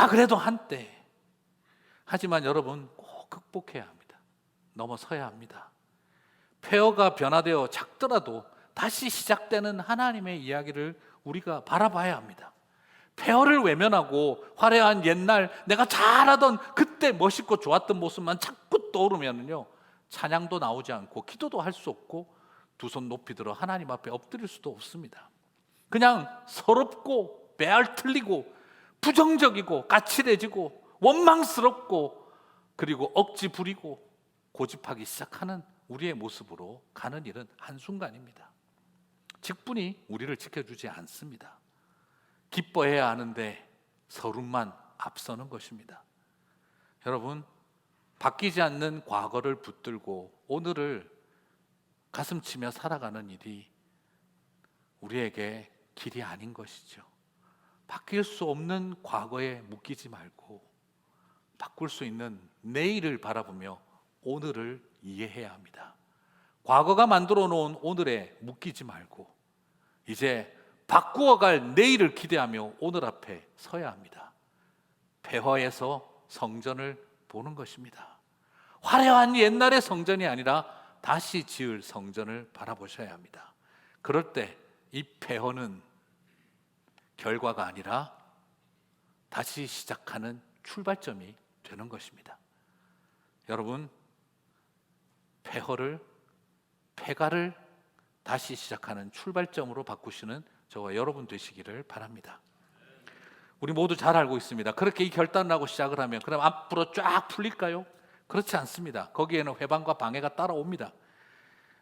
그래도 한때. 하지만 여러분 꼭 극복해야 합니다. 넘어서야 합니다. 폐허가 변화되어 작더라도 다시 시작되는 하나님의 이야기를 우리가 바라봐야 합니다. 폐허를 외면하고 화려한 옛날 내가 잘하던 그때 멋있고 좋았던 모습만 자꾸 떠오르면요, 찬양도 나오지 않고 기도도 할 수 없고 두 손 높이 들어 하나님 앞에 엎드릴 수도 없습니다. 그냥 서럽고 배알 틀리고 부정적이고 까칠해지고 원망스럽고 그리고 억지 부리고 고집하기 시작하는 우리의 모습으로 가는 일은 한순간입니다. 직분이 우리를 지켜주지 않습니다. 기뻐해야 하는데 서름만 앞서는 것입니다. 여러분, 바뀌지 않는 과거를 붙들고 오늘을 가슴치며 살아가는 일이 우리에게 길이 아닌 것이죠. 바뀔 수 없는 과거에 묶이지 말고 바꿀 수 있는 내일을 바라보며 오늘을 이해해야 합니다. 과거가 만들어 놓은 오늘에 묶이지 말고 이제 바꾸어갈 내일을 기대하며 오늘 앞에 서야 합니다. 폐허에서 성전을 보는 것입니다. 화려한 옛날의 성전이 아니라 다시 지을 성전을 바라보셔야 합니다. 그럴 때 이 폐허는 결과가 아니라 다시 시작하는 출발점이 되는 것입니다. 여러분, 폐가를 다시 시작하는 출발점으로 바꾸시는 저와 여러분 되시기를 바랍니다. 우리 모두 잘 알고 있습니다. 그렇게 이 결단을 하고 시작을 하면 그럼 앞으로 쫙 풀릴까요? 그렇지 않습니다. 거기에는 회방과 방해가 따라옵니다.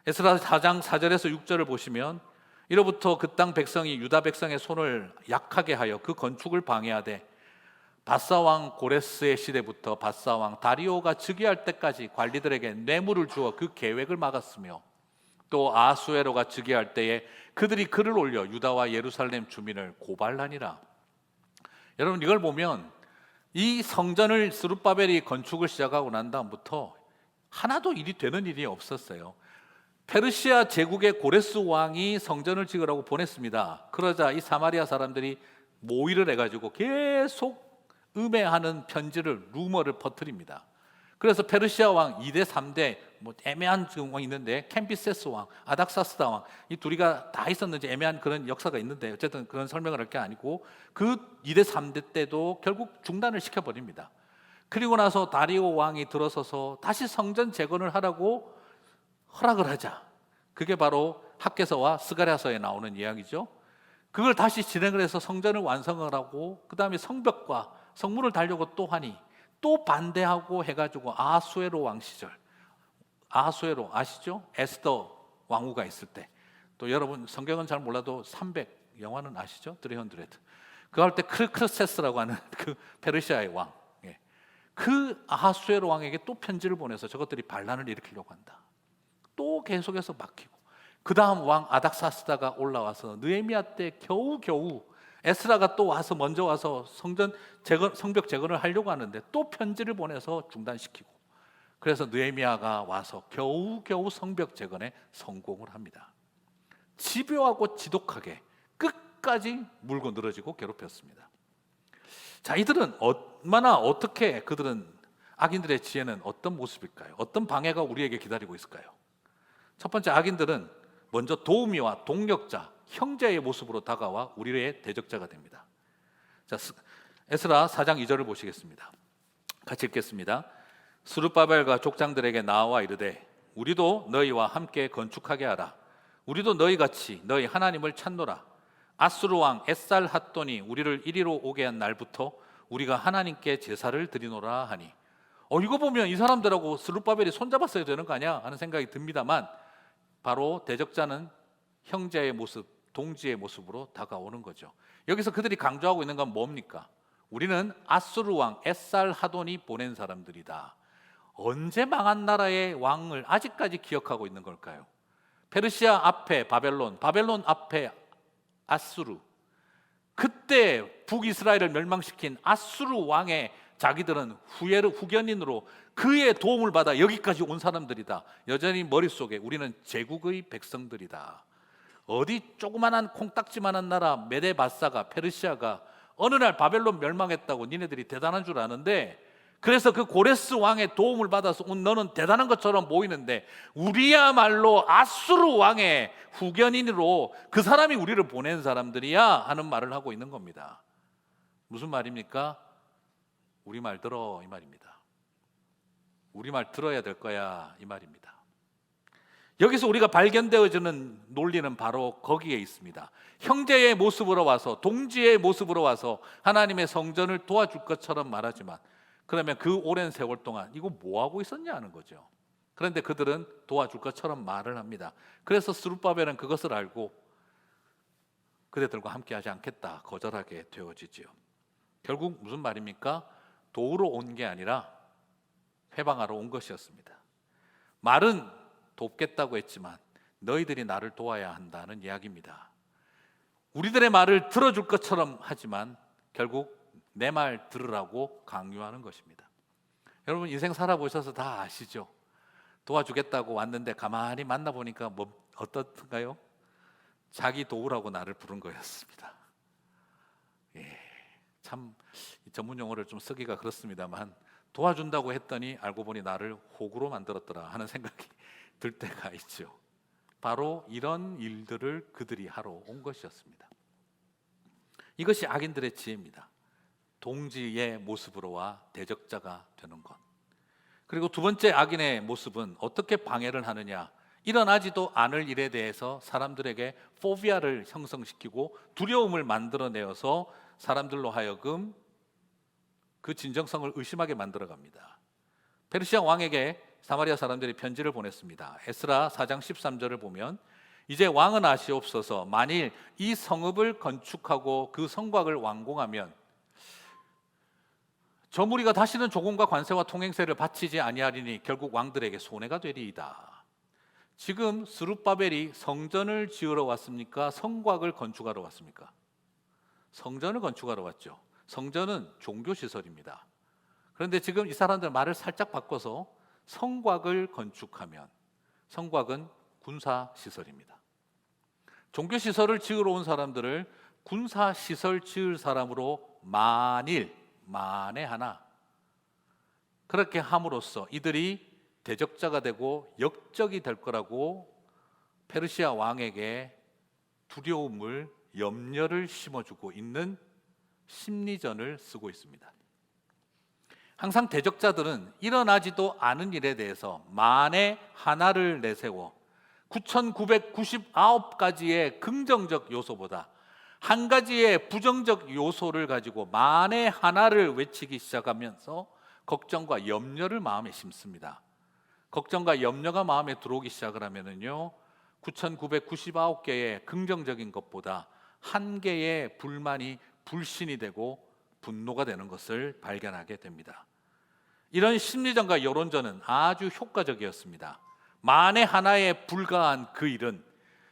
에스라 4장 4절에서 6절을 보시면 이로부터 그 땅 백성이 유다 백성의 손을 약하게 하여 그 건축을 방해하되 바사왕 고레스의 시대부터 바사왕 다리오가 즉위할 때까지 관리들에게 뇌물을 주어 그 계획을 막았으며 또 아수에로가 즉위할 때에 그들이 글을 올려 유다와 예루살렘 주민을 고발하니라. 여러분, 이걸 보면 이 성전을 스룹바벨이 건축을 시작하고 난 다음부터 하나도 일이 되는 일이 없었어요. 페르시아 제국의 고레스 왕이 성전을 지으라고 보냈습니다. 그러자 이 사마리아 사람들이 모의를 해가지고 계속 음해하는 편지를 루머를 퍼뜨립니다. 그래서 페르시아 왕 2대 3대 뭐 애매한 왕이 있는데 캠비세스 왕, 아닥사스다 왕, 이 둘이가 다 있었는지 애매한 그런 역사가 있는데 어쨌든 그런 설명을 할 게 아니고 그 2대 3대 때도 결국 중단을 시켜버립니다. 그리고 나서 다리오 왕이 들어서서 다시 성전 재건을 하라고 허락을 하자. 그게 바로 학개서와 스가랴서에 나오는 이야기죠. 그걸 다시 진행을 해서 성전을 완성을 하고 그 다음에 성벽과 성문을 달려고 또 하니 또 반대하고 해가지고 아수에로 왕 시절, 아수에로 아시죠? 에스더 왕후가 있을 때, 또 여러분 성경은 잘 몰라도 300 영화는 아시죠? 300. 그거 할 때 크르세스라고 하는 그 페르시아의 왕, 그 아하수에로 왕에게 또 편지를 보내서 저것들이 반란을 일으키려고 한다. 또 계속해서 막히고 그 다음 왕 아닥사스다가 올라와서 느헤미야 때 겨우겨우 에스라가 또 와서 먼저 와서 성벽 재건을 하려고 하는데 또 편지를 보내서 중단시키고 그래서 느헤미야가 와서 겨우겨우 성벽 재건에 성공을 합니다. 집요하고 지독하게 끝까지 물고 늘어지고 괴롭혔습니다. 자, 이들은 얼마나 어떻게 그들은 악인들의 지혜는 어떤 모습일까요? 어떤 방해가 우리에게 기다리고 있을까요? 첫 번째, 악인들은 먼저 도우미와 동력자, 형제의 모습으로 다가와 우리의 대적자가 됩니다. 자, 에스라 4장 2절을 보시겠습니다. 같이 읽겠습니다. 스룹바벨과 족장들에게 나와 이르되 우리도 너희와 함께 건축하게 하라. 우리도 너희같이 너희 하나님을 찾노라. 아수르 왕 에살핫돈이 우리를 이리로 오게 한 날부터 우리가 하나님께 제사를 드리노라 하니, 이거 보면 이 사람들하고 스룹바벨이 손잡았어야 되는 거 아니야 하는 생각이 듭니다만 바로 대적자는 형제의 모습, 동지의 모습으로 다가오는 거죠. 여기서 그들이 강조하고 있는 건 뭡니까? 우리는 아수르 왕 에살하돈이 보낸 사람들이다. 언제 망한 나라의 왕을 아직까지 기억하고 있는 걸까요? 페르시아 앞에 바벨론 앞에 아수르. 그때 북이스라엘을 멸망시킨 아수르 왕의 자기들은 후견인으로 그의 도움을 받아 여기까지 온 사람들이다. 여전히 머릿속에 우리는 제국의 백성들이다. 어디 조그만한 콩딱지만한 나라 메데바사가, 페르시아가 어느 날 바벨론 멸망했다고 니네들이 대단한 줄 아는데, 그래서 그 고레스 왕의 도움을 받아서 너는 대단한 것처럼 보이는데 우리야말로 아수르 왕의 후견인으로 그 사람이 우리를 보낸 사람들이야 하는 말을 하고 있는 겁니다. 무슨 말입니까? 우리 말 들어 이 말입니다. 우리 말 들어야 될 거야 이 말입니다. 여기서 우리가 발견되어지는 논리는 바로 거기에 있습니다. 형제의 모습으로 와서, 동지의 모습으로 와서 하나님의 성전을 도와줄 것처럼 말하지만, 그러면 그 오랜 세월 동안 이거 뭐 하고 있었냐는 거죠. 그런데 그들은 도와줄 것처럼 말을 합니다. 그래서 스룹바벨은 그것을 알고 그대들과 함께하지 않겠다 거절하게 되어지지요. 결국 무슨 말입니까? 도우러 온 게 아니라 회방하러 온 것이었습니다. 말은 돕겠다고 했지만 너희들이 나를 도와야 한다는 이야기입니다. 우리들의 말을 들어줄 것처럼 하지만 결국 내 말 들으라고 강요하는 것입니다. 여러분 인생 살아보셔서 다 아시죠? 도와주겠다고 왔는데 가만히 만나보니까 어떻던가요? 자기 도우라고 나를 부른 거였습니다. 참 전문 용어를 좀 쓰기가 그렇습니다만, 도와준다고 했더니 알고 보니 나를 호구로 만들었더라 하는 생각이 들 때가 있죠. 바로 이런 일들을 그들이 하러 온 것이었습니다. 이것이 악인들의 지혜입니다. 동지의 모습으로 와 대적자가 되는 것. 그리고 두 번째 악인의 모습은 어떻게 방해를 하느냐, 일어나지도 않을 일에 대해서 사람들에게 포비아를 형성시키고 두려움을 만들어내어서 사람들로 하여금 그 진정성을 의심하게 만들어갑니다. 페르시아 왕에게 사마리아 사람들이 편지를 보냈습니다. 에스라 4장 13절을 보면, 이제 왕은 아시옵소서, 만일 이 성읍을 건축하고 그 성곽을 완공하면 저 무리가 다시는 조공과 관세와 통행세를 바치지 아니하리니 결국 왕들에게 손해가 되리이다. 지금 스룹바벨이 성전을 지으러 왔습니까? 성곽을 건축하러 왔습니까? 성전을 건축하러 왔죠. 성전은 종교시설입니다. 그런데 지금 이 사람들 말을 살짝 바꿔서 성곽을 건축하면, 성곽은 군사시설입니다. 종교시설을 지으러 온 사람들을 군사시설 지을 사람으로 만에 하나 그렇게 함으로써 이들이 대적자가 되고 역적이 될 거라고 페르시아 왕에게 두려움을, 염려를 심어주고 있는 심리전을 쓰고 있습니다. 항상 대적자들은 일어나지도 않은 일에 대해서 만에 하나를 내세워 9,999가지의 긍정적 요소보다 한 가지의 부정적 요소를 가지고 만에 하나를 외치기 시작하면서 걱정과 염려를 마음에 심습니다. 걱정과 염려가 마음에 들어오기 시작을 하면은요, 9,999개의 긍정적인 것보다 한 개의 불만이 불신이 되고 분노가 되는 것을 발견하게 됩니다. 이런 심리전과 여론전은 아주 효과적이었습니다. 만에 하나에 불과한 그 일은,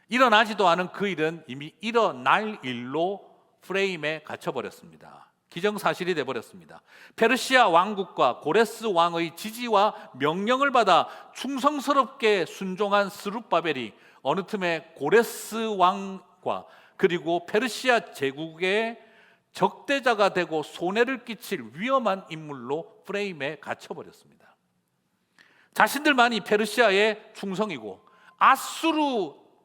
일어나지도 않은 그 일은 이미 일어날 일로 프레임에 갇혀버렸습니다. 기정사실이 되어버렸습니다. 페르시아 왕국과 고레스 왕의 지지와 명령을 받아 충성스럽게 순종한 스룹바벨이 어느 틈에 고레스 왕과 그리고 페르시아 제국의 적대자가 되고 손해를 끼칠 위험한 인물로 프레임에 갇혀버렸습니다. 자신들만이 페르시아의 충성이고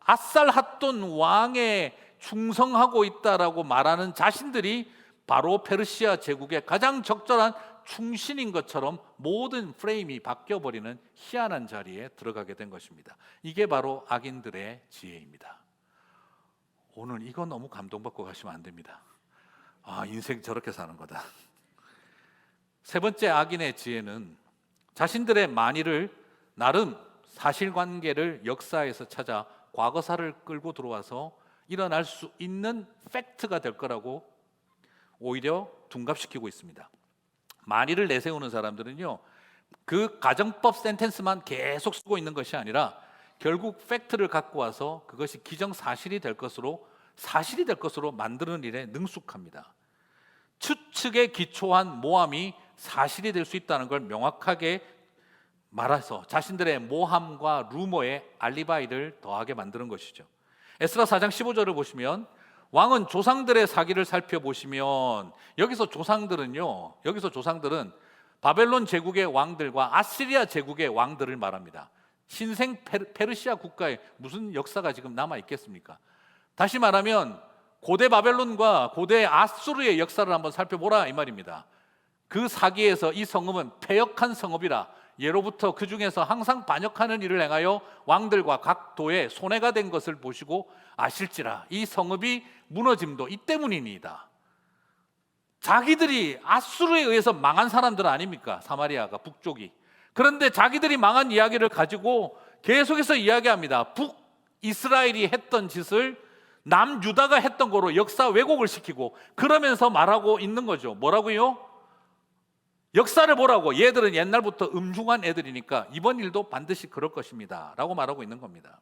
아살핫돈 왕에 충성하고 있다라고 말하는 자신들이 바로 페르시아 제국의 가장 적절한 충신인 것처럼 모든 프레임이 바뀌어버리는 희한한 자리에 들어가게 된 것입니다. 이게 바로 악인들의 지혜입니다. 오늘 이거 너무 감동받고 가시면 안 됩니다. 인생 저렇게 사는 거다. 세 번째 악인의 지혜는 자신들의 만일을 나름 사실관계를 역사에서 찾아 과거사를 끌고 들어와서 일어날 수 있는 팩트가 될 거라고 오히려 둔갑시키고 있습니다. 만일을 내세우는 사람들은요, 그 가정법 센텐스만 계속 쓰고 있는 것이 아니라 결국 팩트를 갖고 와서 그것이 기정사실이 될 것으로, 사실이 될 것으로 만드는 일에 능숙합니다. 추측에 기초한 모함이 사실이 될 수 있다는 걸 명확하게 말해서 자신들의 모함과 루머에 알리바이를 더하게 만드는 것이죠. 에스라 4장 15절을 보시면, 왕은 조상들의 사기를 살펴보시면 여기서 조상들은 바벨론 제국의 왕들과 아시리아 제국의 왕들을 말합니다. 신생 페르시아 국가에 무슨 역사가 지금 남아 있겠습니까? 다시 말하면 고대 바벨론과 고대 아수르의 역사를 한번 살펴보라 이 말입니다. 그 사기에서 이 성읍은 패역한 성읍이라, 예로부터 그 중에서 항상 반역하는 일을 행하여 왕들과 각 도에 손해가 된 것을 보시고 아실지라. 이 성읍이 무너짐도 이 때문이니이다. 자기들이 아수르에 의해서 망한 사람들 아닙니까? 사마리아가, 북쪽이. 그런데 자기들이 망한 이야기를 가지고 계속해서 이야기합니다. 북이스라엘이 했던 짓을 남유다가 했던 거로 역사 왜곡을 시키고 그러면서 말하고 있는 거죠. 뭐라고요? 역사를 보라고. 얘들은 옛날부터 음흉한 애들이니까 이번 일도 반드시 그럴 것입니다 라고 말하고 있는 겁니다.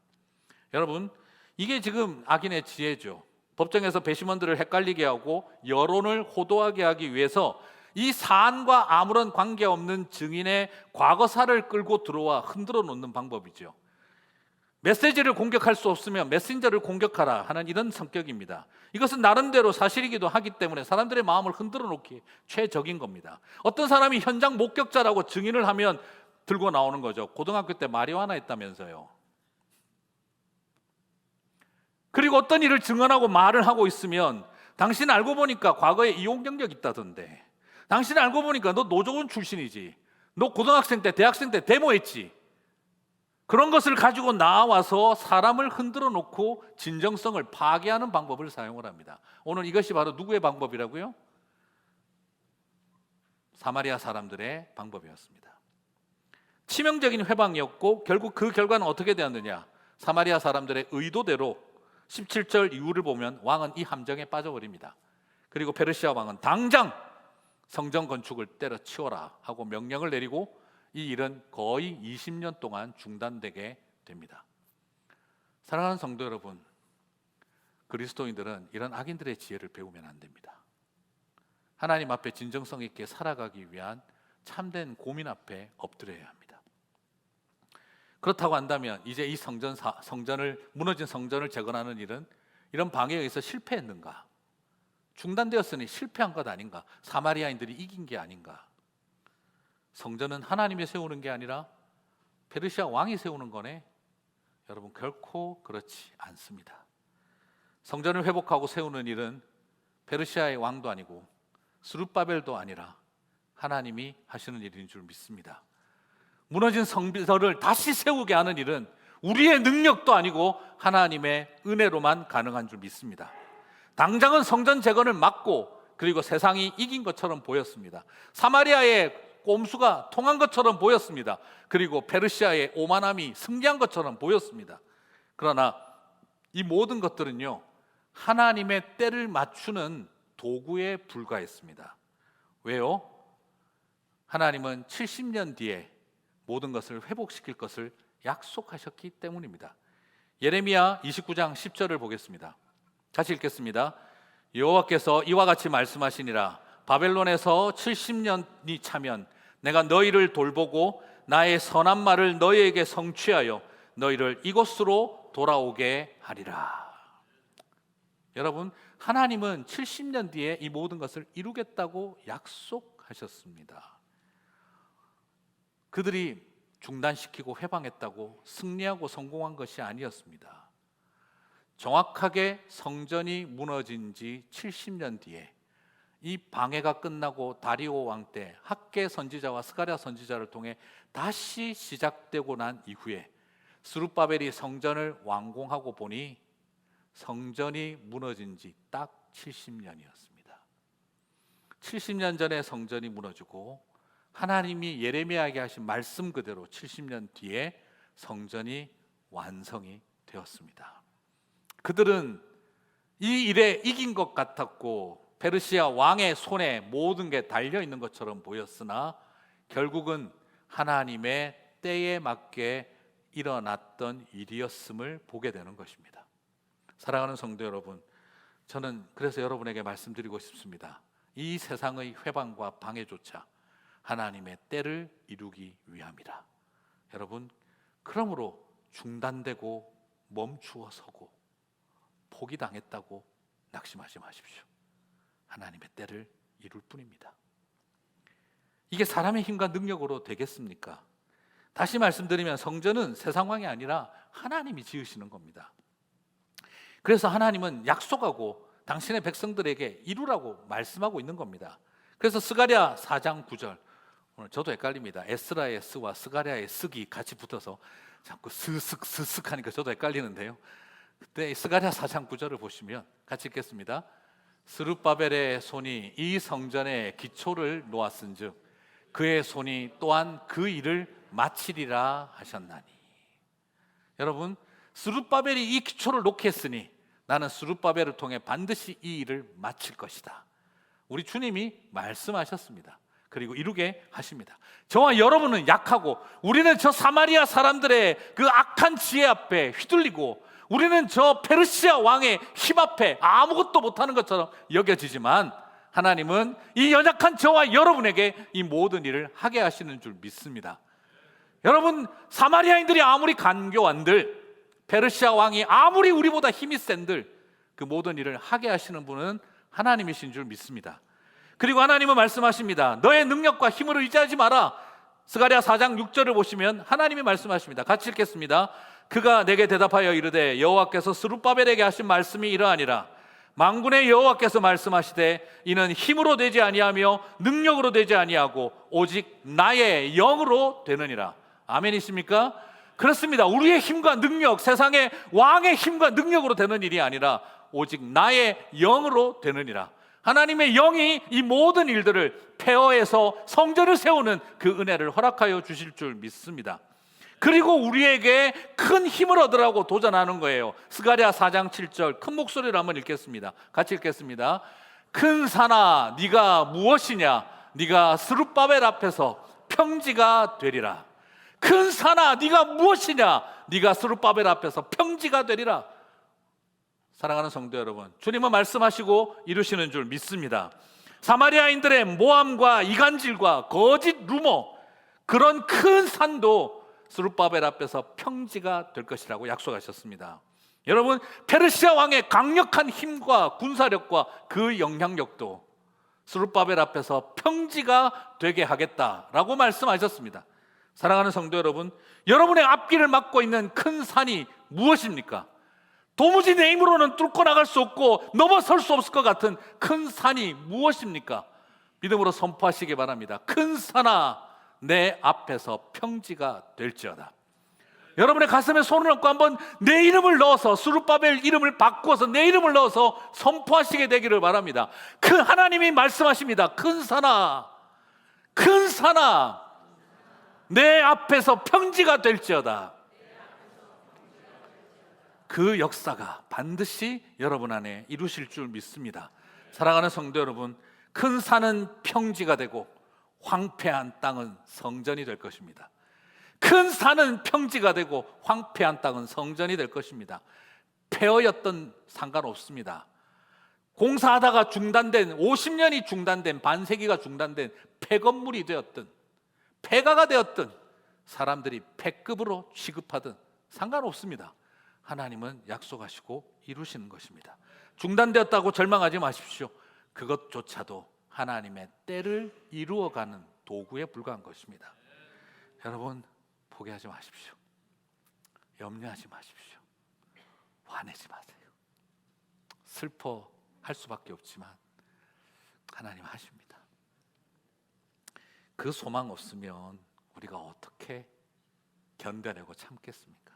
여러분, 이게 지금 악인의 지혜죠. 법정에서 배심원들을 헷갈리게 하고 여론을 호도하게 하기 위해서 이 사안과 아무런 관계없는 증인의 과거사를 끌고 들어와 흔들어 놓는 방법이죠. 메시지를 공격할 수 없으면 메신저를 공격하라 하는 이런 성격입니다. 이것은 나름대로 사실이기도 하기 때문에 사람들의 마음을 흔들어 놓기 최적인 겁니다. 어떤 사람이 현장 목격자라고 증인을 하면 들고 나오는 거죠. 고등학교 때 마리화나 했다면서요. 그리고 어떤 일을 증언하고 말을 하고 있으면 당신 알고 보니까 과거에 이혼 경력 있다던데, 당신 알고 보니까 너 노조원 출신이지, 너 고등학생 때 대학생 때 데모했지, 그런 것을 가지고 나와서 사람을 흔들어 놓고 진정성을 파괴하는 방법을 사용을 합니다. 오늘 이것이 바로 누구의 방법이라고요? 사마리아 사람들의 방법이었습니다. 치명적인 회방이었고 결국 그 결과는 어떻게 되었느냐? 사마리아 사람들의 의도대로 17절 이후를 보면 왕은 이 함정에 빠져버립니다. 그리고 페르시아 왕은 당장 성전 건축을 때려치워라 하고 명령을 내리고 이 일은 거의 20년 동안 중단되게 됩니다. 사랑하는 성도 여러분, 그리스도인들은 이런 악인들의 지혜를 배우면 안 됩니다. 하나님 앞에 진정성 있게 살아가기 위한 참된 고민 앞에 엎드려야 합니다. 그렇다고 한다면 이제 이 무너진 성전을 재건하는 일은 이런 방해에 의해서 실패했는가? 중단되었으니 실패한 것 아닌가? 사마리아인들이 이긴 게 아닌가? 성전은 하나님이 세우는 게 아니라 페르시아 왕이 세우는 거네. 여러분, 결코 그렇지 않습니다. 성전을 회복하고 세우는 일은 페르시아의 왕도 아니고 스룹바벨도 아니라 하나님이 하시는 일인 줄 믿습니다. 무너진 성전을 다시 세우게 하는 일은 우리의 능력도 아니고 하나님의 은혜로만 가능한 줄 믿습니다. 당장은 성전 재건을 막고 그리고 세상이 이긴 것처럼 보였습니다. 사마리아의 꼼수가 통한 것처럼 보였습니다. 그리고 페르시아의 오만함이 승리한 것처럼 보였습니다. 그러나 이 모든 것들은요, 하나님의 때를 맞추는 도구에 불과했습니다. 왜요? 하나님은 70년 뒤에 모든 것을 회복시킬 것을 약속하셨기 때문입니다. 예레미야 29장 10절을 보겠습니다. 같이 읽겠습니다. 여호와께서 이와 같이 말씀하시니라. 바벨론에서 70년이 차면 내가 너희를 돌보고 나의 선한 말을 너희에게 성취하여 너희를 이곳으로 돌아오게 하리라. 여러분, 하나님은 70년 뒤에 이 모든 것을 이루겠다고 약속하셨습니다. 그들이 중단시키고 회방했다고 승리하고 성공한 것이 아니었습니다. 정확하게 성전이 무너진 지 70년 뒤에 이 방해가 끝나고 다리오 왕 때 학계 선지자와 스가랴 선지자를 통해 다시 시작되고 난 이후에 스룹바벨이 성전을 완공하고 보니 성전이 무너진 지 딱 70년이었습니다. 70년 전에 성전이 무너지고 하나님이 예레미야에게 하신 말씀 그대로 70년 뒤에 성전이 완성이 되었습니다. 그들은 이 일에 이긴 것 같았고 페르시아 왕의 손에 모든 게 달려있는 것처럼 보였으나 결국은 하나님의 때에 맞게 일어났던 일이었음을 보게 되는 것입니다. 사랑하는 성도 여러분, 저는 그래서 여러분에게 말씀드리고 싶습니다. 이 세상의 회방과 방해조차 하나님의 때를 이루기 위함이라. 여러분, 그러므로 중단되고 멈추어 서고 포기당했다고 낙심하지 마십시오. 하나님의 때를 이룰 뿐입니다. 이게 사람의 힘과 능력으로 되겠습니까? 다시 말씀드리면 성전은 새 상황이 아니라 하나님이 지으시는 겁니다. 그래서 하나님은 약속하고 당신의 백성들에게 이루라고 말씀하고 있는 겁니다. 그래서 스가랴 4장 9절, 오늘 저도 헷갈립니다. 에스라의 스와 스가랴의 스기 같이 붙어서 자꾸 스슥 하니까 저도 헷갈리는데요. 그때 스가랴 4장 9절을 보시면 같이 읽겠습니다. 스룹바벨의 손이 이 성전의 기초를 놓았은즉 그의 손이 또한 그 일을 마치리라 하셨나니. 여러분, 스룹바벨이 이 기초를 놓게 했으니 나는 스룹바벨을 통해 반드시 이 일을 마칠 것이다. 우리 주님이 말씀하셨습니다. 그리고 이루게 하십니다. 저와 여러분은 약하고 우리는 저 사마리아 사람들의 그 악한 지혜 앞에 휘둘리고 우리는 저 페르시아 왕의 힘 앞에 아무것도 못하는 것처럼 여겨지지만 하나님은 이 연약한 저와 여러분에게 이 모든 일을 하게 하시는 줄 믿습니다. 여러분, 사마리아인들이 아무리 간교한들, 페르시아 왕이 아무리 우리보다 힘이 센들 그 모든 일을 하게 하시는 분은 하나님이신 줄 믿습니다. 그리고 하나님은 말씀하십니다. 너의 능력과 힘으로 의지하지 마라. 스가랴 4장 6절을 보시면 하나님이 말씀하십니다. 같이 읽겠습니다. 그가 내게 대답하여 이르되 여호와께서 스룹바벨에게 하신 말씀이 이러하니라. 만군의 여호와께서 말씀하시되 이는 힘으로 되지 아니하며 능력으로 되지 아니하고 오직 나의 영으로 되느니라. 아멘이십니까? 그렇습니다. 우리의 힘과 능력, 세상의 왕의 힘과 능력으로 되는 일이 아니라 오직 나의 영으로 되느니라. 하나님의 영이 이 모든 일들을 폐허해서 성전을 세우는 그 은혜를 허락하여 주실 줄 믿습니다. 그리고 우리에게 큰 힘을 얻으라고 도전하는 거예요. 스가랴 4장 7절 큰 목소리로 한번 읽겠습니다. 같이 읽겠습니다. 큰 산아 네가 무엇이냐? 네가 스룹바벨 앞에서 평지가 되리라. 큰 산아 네가 무엇이냐? 네가 스룹바벨 앞에서 평지가 되리라. 사랑하는 성도 여러분, 주님은 말씀하시고 이루시는 줄 믿습니다. 사마리아인들의 모함과 이간질과 거짓 루머, 그런 큰 산도 스룹바벨 앞에서 평지가 될 것이라고 약속하셨습니다. 여러분, 페르시아 왕의 강력한 힘과 군사력과 그 영향력도 스룹바벨 앞에서 평지가 되게 하겠다라고 말씀하셨습니다. 사랑하는 성도 여러분, 여러분의 앞길을 막고 있는 큰 산이 무엇입니까? 도무지 내 힘으로는 뚫고 나갈 수 없고 넘어설 수 없을 것 같은 큰 산이 무엇입니까? 믿음으로 선포하시기 바랍니다. 큰 산아 내 앞에서 평지가 될지어다. 여러분의 가슴에 손을 얹고 한번 내 이름을 넣어서 스룹바벨 이름을 바꾸어서 내 이름을 넣어서 선포하시게 되기를 바랍니다. 그 하나님이 말씀하십니다. 큰 산아 내 앞에서 평지가 될지어다. 그 역사가 반드시 여러분 안에 이루실 줄 믿습니다. 사랑하는 성도 여러분, 큰 산은 평지가 되고 황폐한 땅은 성전이 될 것입니다. 큰 산은 평지가 되고 황폐한 땅은 성전이 될 것입니다. 폐허였던 상관없습니다. 공사하다가 중단된 50년이 중단된 반세기가 중단된 폐건물이 되었든 폐가가 되었든 사람들이 폐급으로 취급하든 상관없습니다. 하나님은 약속하시고 이루시는 것입니다. 중단되었다고 절망하지 마십시오. 그것조차도 하나님의 때를 이루어가는 도구에 불과한 것입니다. 여러분, 포기하지 마십시오. 염려하지 마십시오. 화내지 마세요. 슬퍼할 수밖에 없지만 하나님 하십니다. 그 소망 없으면 우리가 어떻게 견뎌내고 참겠습니까?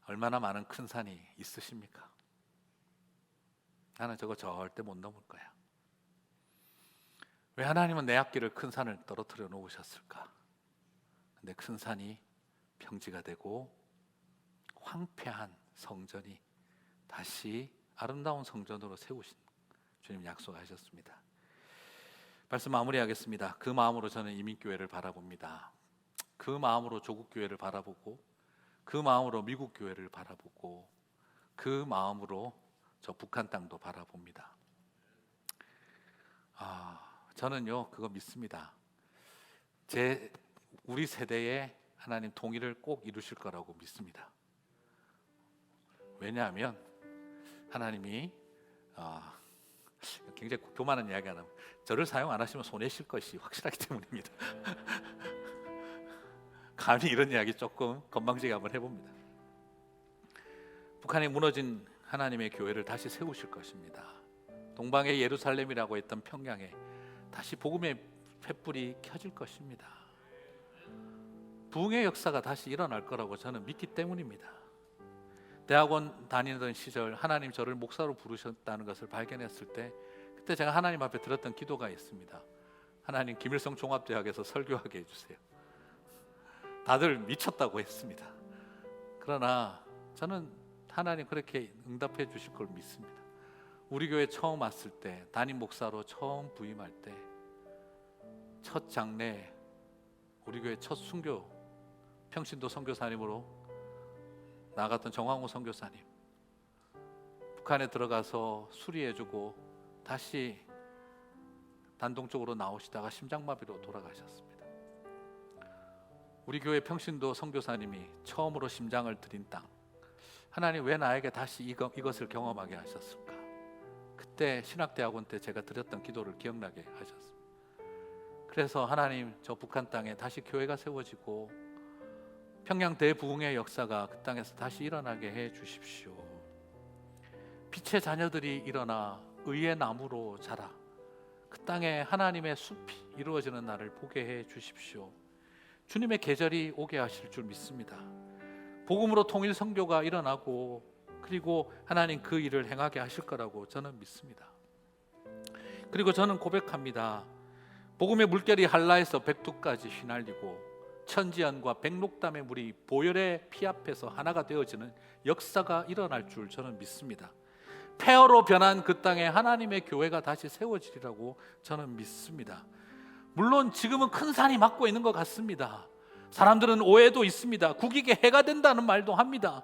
얼마나 많은 큰 산이 있으십니까? 나는 저거 절대 못 넘을 거야. 왜 하나님은 내 앞길을 큰 산을 떨어뜨려 놓으셨을까? 근데 큰 산이 평지가 되고 황폐한 성전이 다시 아름다운 성전으로 세우신 주님 약속하셨습니다. 말씀 마무리하겠습니다. 그 마음으로 저는 이민교회를 바라봅니다. 그 마음으로 조국교회를 바라보고 그 마음으로 미국 교회를 바라보고 그 마음으로 저 북한 땅도 바라봅니다. 저는요 그거 믿습니다. 우리 세대에 하나님 통일을 꼭 이루실 거라고 믿습니다. 왜냐하면 하나님이 굉장히 교만한 이야기 안 합니다. 저를 사용 안 하시면 손해실 것이 확실하기 때문입니다. 감히 이런 이야기 조금 건방지게 한번 해봅니다. 북한이 무너진 하나님의 교회를 다시 세우실 것입니다. 동방의 예루살렘이라고 했던 평양에 다시 복음의 횃불이 켜질 것입니다. 부흥의 역사가 다시 일어날 거라고 저는 믿기 때문입니다. 대학원 다니던 시절 하나님 저를 목사로 부르셨다는 것을 발견했을 때 그때 제가 하나님 앞에 들었던 기도가 있습니다. 하나님, 김일성 종합대학에서 설교하게 해주세요. 다들 미쳤다고 했습니다. 그러나 저는 하나님 그렇게 응답해 주실 걸 믿습니다. 우리 교회 처음 왔을 때, 담임 목사로 처음 부임할 때 첫 장례, 우리 교회 첫 순교, 평신도 선교사님으로 나갔던 정황호 선교사님, 북한에 들어가서 수리해주고 다시 단동적으로 나오시다가 심장마비로 돌아가셨습니다. 우리 교회 평신도 선교사님이 처음으로 심장을 들인 땅, 하나님 왜 나에게 다시 이것을 경험하게 하셨을까? 그때 신학대학원 때 제가 드렸던 기도를 기억나게 하셨습니다. 그래서 하나님, 저 북한 땅에 다시 교회가 세워지고 평양 대부흥의 역사가 그 땅에서 다시 일어나게 해 주십시오. 빛의 자녀들이 일어나 의의 나무로 자라 그 땅에 하나님의 숲이 이루어지는 날을 보게 해 주십시오. 주님의 계절이 오게 하실 줄 믿습니다. 복음으로 통일 선교가 일어나고 그리고 하나님 그 일을 행하게 하실 거라고 저는 믿습니다. 그리고 저는 고백합니다. 복음의 물결이 한라에서 백두까지 휘날리고 천지연과 백록담의 물이 보혈의 피 앞에서 하나가 되어지는 역사가 일어날 줄 저는 믿습니다. 폐허로 변한 그 땅에 하나님의 교회가 다시 세워지리라고 저는 믿습니다. 물론 지금은 큰 산이 막고 있는 것 같습니다. 사람들은 오해도 있습니다. 국익에 해가 된다는 말도 합니다.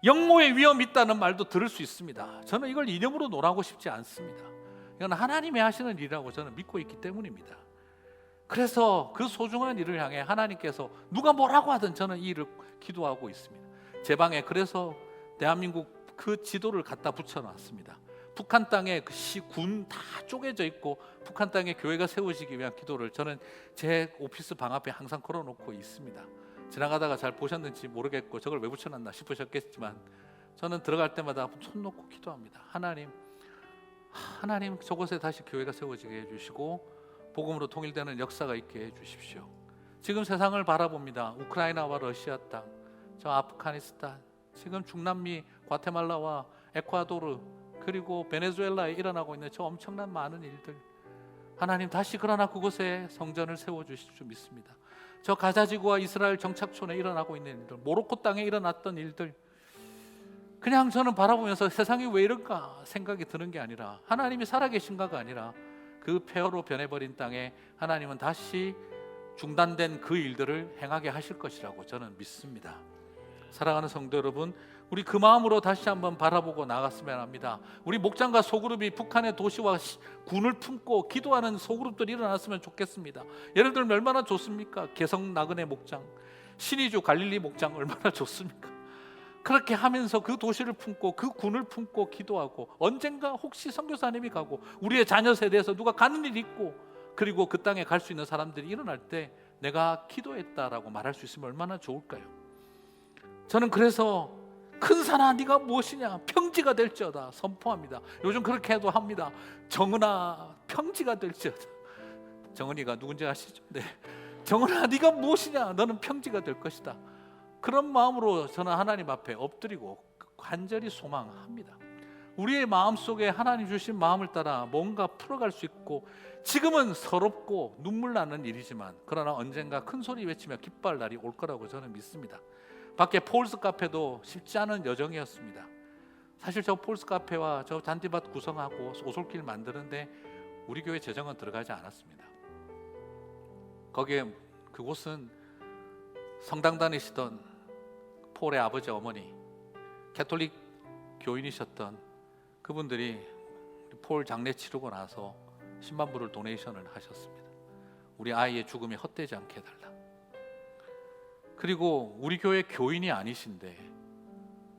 영모의 위험이 있다는 말도 들을 수 있습니다. 저는 이걸 이념으로 논하고 싶지 않습니다. 이건 하나님이 하시는 일이라고 저는 믿고 있기 때문입니다. 그래서 그 소중한 일을 향해 하나님께서 누가 뭐라고 하든 저는 이 일을 기도하고 있습니다. 제 방에 그래서 대한민국 그 지도를 갖다 붙여놨습니다. 북한 땅에 그 군 다 쪼개져 있고 북한 땅에 교회가 세워지기 위한 기도를 저는 제 오피스 방 앞에 항상 걸어놓고 있습니다. 지나가다가 잘 보셨는지 모르겠고 저걸 왜 붙여놨나 싶으셨겠지만 저는 들어갈 때마다 손 놓고 기도합니다. 하나님 저곳에 다시 교회가 세워지게 해주시고 복음으로 통일되는 역사가 있게 해주십시오. 지금 세상을 바라봅니다. 우크라이나와 러시아 땅, 저 아프가니스탄, 지금 중남미 과테말라와 에콰도르 그리고 베네수엘라에 일어나고 있는 저 엄청난 많은 일들, 하나님 다시 그러나 그곳에 성전을 세워주실 줄 믿습니다. 저 가자지구와 이스라엘 정착촌에 일어나고 있는 일들, 모로코 땅에 일어났던 일들, 그냥 저는 바라보면서 세상이 왜 이럴까 생각이 드는 게 아니라 하나님이 살아계신가가 아니라 그 폐허로 변해버린 땅에 하나님은 다시 중단된 그 일들을 행하게 하실 것이라고 저는 믿습니다. 사랑하는 성도 여러분, 우리 그 마음으로 다시 한번 바라보고 나갔으면 합니다. 우리 목장과 소그룹이 북한의 도시와 군을 품고 기도하는 소그룹들이 일어났으면 좋겠습니다. 예를 들면 얼마나 좋습니까? 개성 나그네 목장, 신의주 갈릴리 목장 얼마나 좋습니까? 그렇게 하면서 그 도시를 품고 그 군을 품고 기도하고 언젠가 혹시 선교사님이 가고 우리의 자녀 세대에서 누가 가는 일이 있고 그리고 그 땅에 갈 수 있는 사람들이 일어날 때 내가 기도했다라고 말할 수 있으면 얼마나 좋을까요? 저는 그래서 큰 산아 네가 무엇이냐 평지가 될지어다 선포합니다. 요즘 그렇게 해도 합니다. 정은아 평지가 될지어다. 정은이가 누군지 아시죠? 네. 정은아 네가 무엇이냐 너는 평지가 될 것이다. 그런 마음으로 저는 하나님 앞에 엎드리고 간절히 소망합니다. 우리의 마음속에 하나님 주신 마음을 따라 뭔가 풀어갈 수 있고 지금은 서럽고 눈물 나는 일이지만 그러나 언젠가 큰 소리 외치며 기뻐할 날이 올 거라고 저는 믿습니다. 밖에 폴스 카페도 쉽지 않은 여정이었습니다. 사실 저 폴스 카페와 저 잔디밭 구성하고 오솔길 만드는데 우리 교회 재정은 들어가지 않았습니다. 거기에 그곳은 성당 다니시던 폴의 아버지 어머니 캐톨릭 교인이셨던 그분들이 폴 장례 치르고 나서 10만 불을 도네이션을 하셨습니다. 우리 아이의 죽음이 헛되지 않게 해달라. 그리고 우리 교회 교인이 아니신데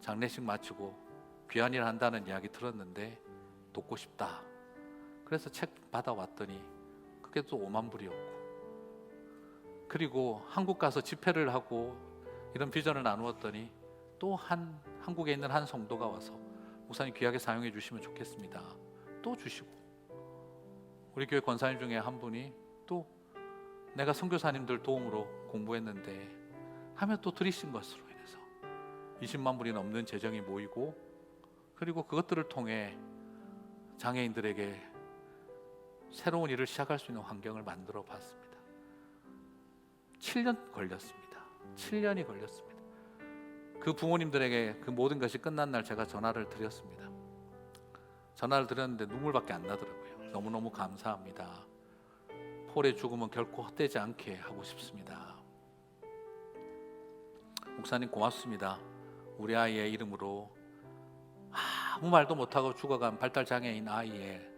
장례식 마치고 귀환일 한다는 이야기 들었는데 돕고 싶다. 그래서 책 받아왔더니 그게 또 5만 불이었고, 그리고 한국 가서 집회를 하고 이런 비전을 나누었더니 또 한국에 있는 한 성도가 와서 목사님 귀하게 사용해 주시면 좋겠습니다. 또 주시고, 우리 교회 권사님 중에 한 분이 또 내가 선교사님들 도움으로 공부했는데 하며 또 드리신 것으로 인해서 20만 불이 넘는 재정이 모이고, 그리고 그것들을 통해 장애인들에게 새로운 일을 시작할 수 있는 환경을 만들어 봤습니다. 7년 걸렸습니다. 7년이 걸렸습니다. 그 부모님들에게 그 모든 것이 끝난 날 제가 전화를 드렸습니다. 전화를 드렸는데 눈물밖에 안 나더라고요. 너무너무 감사합니다. 폴의 죽음은 결코 헛되지 않게 하고 싶습니다. 목사님 고맙습니다. 우리 아이의 이름으로 아무 말도 못하고 죽어간 발달장애인 아이의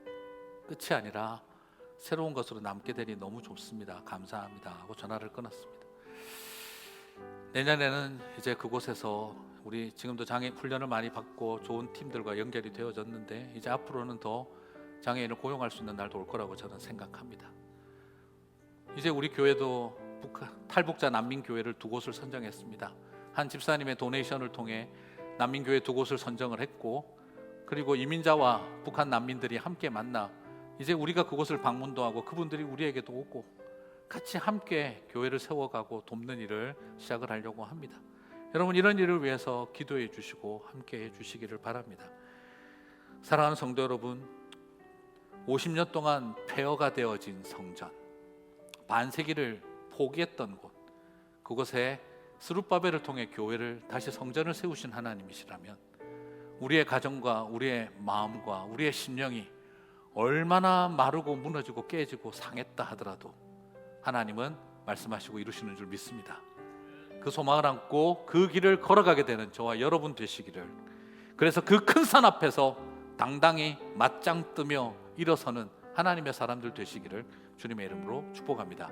끝이 아니라 새로운 것으로 남게 되니 너무 좋습니다. 감사합니다 하고 전화를 끊었습니다. 내년에는 이제 그곳에서 우리 지금도 장애 훈련을 많이 받고 좋은 팀들과 연결이 되어졌는데, 이제 앞으로는 더 장애인을 고용할 수 있는 날도 올 거라고 저는 생각합니다. 이제 우리 교회도 탈북자 난민교회를 2곳을 선정했습니다. 한 집사님의 도네이션을 통해 난민교회 2곳을 선정을 했고, 그리고 이민자와 북한 난민들이 함께 만나 이제 우리가 그곳을 방문도 하고 그분들이 우리에게도 오고 같이 함께 교회를 세워가고 돕는 일을 시작을 하려고 합니다. 여러분, 이런 일을 위해서 기도해 주시고 함께 해 주시기를 바랍니다. 사랑하는 성도 여러분, 50년 동안 폐허가 되어진 성전, 반세기를 포기했던 곳, 그곳에 스룹바벨을 통해 교회를 다시 성전을 세우신 하나님이시라면 우리의 가정과 우리의 마음과 우리의 심령이 얼마나 마르고 무너지고 깨지고 상했다 하더라도 하나님은 말씀하시고 이루시는 줄 믿습니다. 그 소망을 안고 그 길을 걸어가게 되는 저와 여러분 되시기를, 그래서 그 큰 산 앞에서 당당히 맞짱 뜨며 일어서는 하나님의 사람들 되시기를 주님의 이름으로 축복합니다.